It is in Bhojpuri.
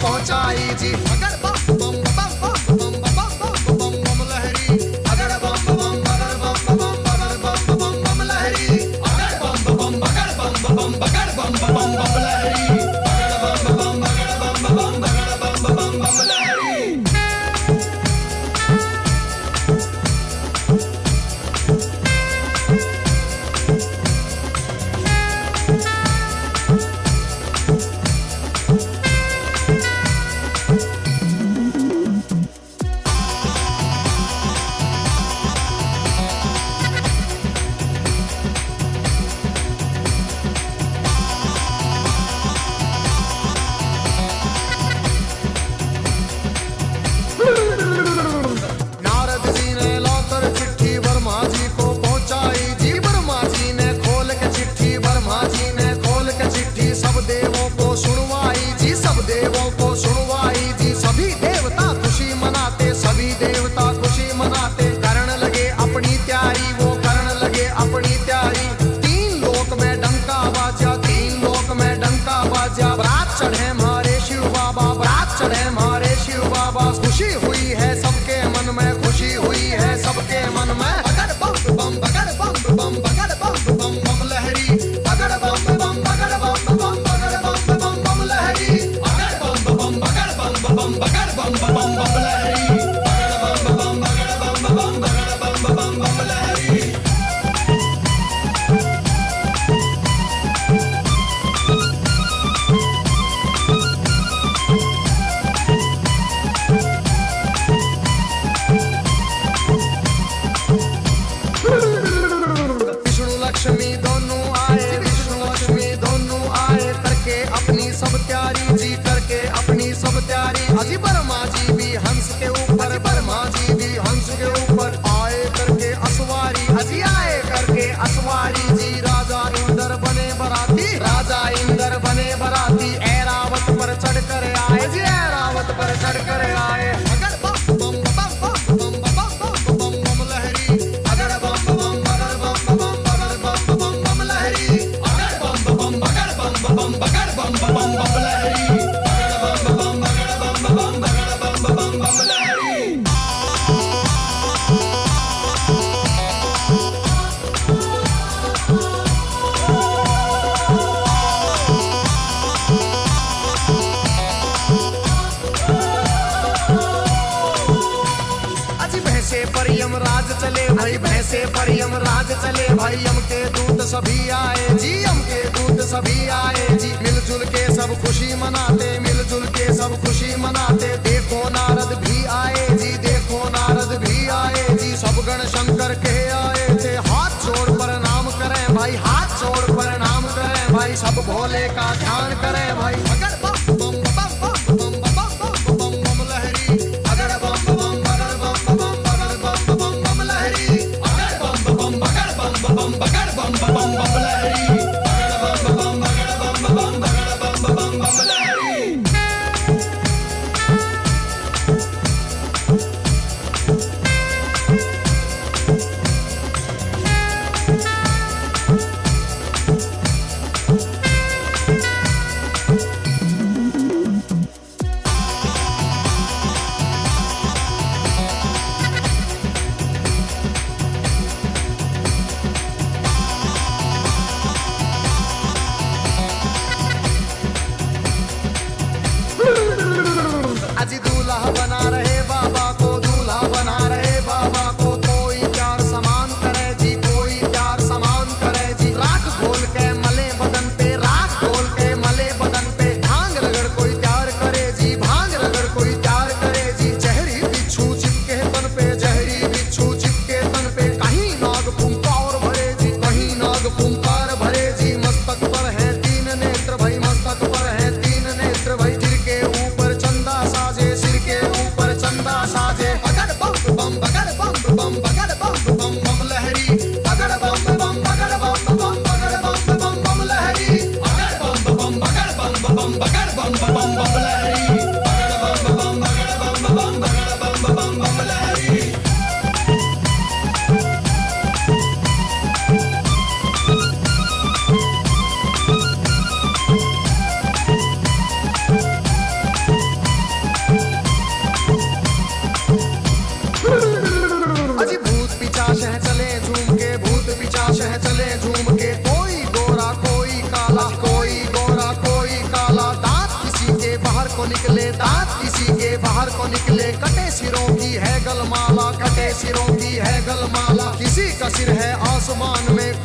पहुंचाई जी। अगर बम बम बम बम बम बम बम बम बम लहरी, अगर बम बम बगर बम बम बगर बम बम बम लहरी, अगर बम बम बगर बम बम बगर बम बम बम लहरी, अगर बम बम बगर बम बम बगर बम बम लहरी। नारद जी ने लाकर चिट्ठी वर्मा जी को पहुंचाई जी। वर्मा जी ने खोल के चिट्ठी, वर्मा जी ने खोल के चिट्ठी सब देवों को सुनवाई जी। सब देवों को सुनवाई जी। सभी देवता खुशी मनाते, सभी देवता खुशी मनाते। करण लगे अपनी तैयारी, वो करण लगे अपनी तैयारी। तीन लोक में डंका बाजा, तीन लोक में डंका बाजा। बरात चढ़े मारे शिव बाबा, बरात चढ़े मारे शिव बाबा। खुशी हुई है सबके मन में, खुशी हुई है सबके मन में। अगर बम बम बगर बम बम बगर बम बम बम लहरी, अगर बम बम बगर बम बम बगर बम बम बम लहरी, अगर बम बम बगर बम बम बगर बम बम बम लहरी, अगर बम बम बगर बम बम बगर बम बम लहरी। विष्णु लक्ष्मी दोनों आए, विष्णु लक्ष्मी दोनों आए। करके अपनी सब तैयारी जी, करके अपनी सब तैयारी। अजी वर्मा जी भी हंस के ऊपर, वर्मा जी भी हंस के ऊपर आए करके असवारी। अजी आए करके असवारी जी। राजा इंद्र बने बराती, राजा इंद्र बने बराती। ऐरावत पर चढ़ कर आए जी, ऐरावत पर चढ़ कर आए। अगर बम बम बम बम बम बम बम बम लहरी, अगर बम बम बगर बम बम बगर बम बम बम लहरी, अगर बम बम बगर बम बम बगर बम बम लहरी, अगर बम बम बगर बम बगर बम लहरी। अजी भैंसे पर यमराज चले भाई, भैंसे पर यमराज चले भाई। यम के दूत सभी आए जी, यम के दूत सभी आए जी। मिलजुल के सब खुशी मनाते, मिलजुल के सब खुशी मनाते। देखो नारद भी आए जी, देखो नारद भी आए जी। सब गण शंकर के आए थे। हाथ जोड़ प्रणाम करें भाई, हाथ जोड़ प्रणाम करें भाई। सब भोले का ध्यान करें भाई। अगर बम बम बम बम बम बम बम बम लहरी, अगर बम बम बगर बम बम बगर बम बम लहरी, अगर बम बम बगर बम बगर बम लहरी, अगर बम बम बगर बम बगर बम लहरी। निकले दांत, किसी के बाहर को निकले कटे सिरों की है गलमाला, कटे सिरों की है गलमाला। किसी का सिर है आसमान में,